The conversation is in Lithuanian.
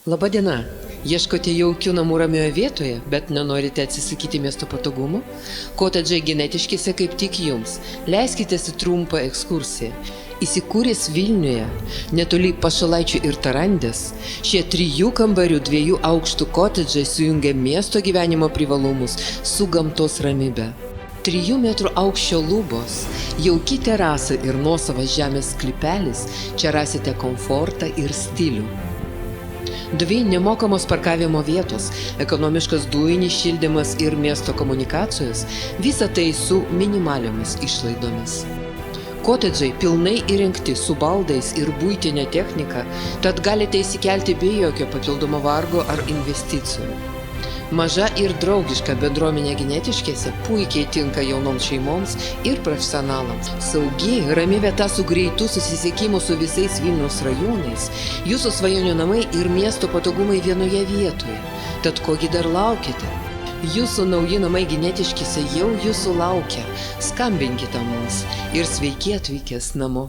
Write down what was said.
Labadiena. Ieškote jaukių namų ramioje vietoje, bet nenorite atsisakyti miesto patogumų? Kotedžai genetiškėse kaip tik jums. Leiskitės į trumpą ekskursiją. Įsikūręs Vilniuje, netoli Pašalaičių ir Tarandės, šie 3 kambarių 2 aukštų kotedžai sujungia miesto gyvenimo privalumus su gamtos ramybe. 3 metrų aukščio lubos, jauki terasa ir nuosavas žemės sklypelis, čia rasite komfortą ir stilių. 2 nemokamos parkavimo vietos, ekonomiškas dujinis šildymas ir miesto komunikacijos, visa tai su minimaliomis išlaidomis. Kotedžai pilnai įrengti su baldais ir buitinė technika, tad galite įsikelti be jokio papildomo vargo ar investicijų. Maža ir draugiška bendruomenė genetiškėse puikiai tinka jaunoms šeimoms ir profesionalams. Saugi, rami vieta su greitu susisiekimu su visais Vilniaus rajonais, jūsų svajonių namai ir miesto patogumai vienoje vietoje. Tad kogi dar laukite? Jūsų nauji namai genetiškėse jau jūsų laukia. Skambinkite mums ir sveiki atvykęs namo.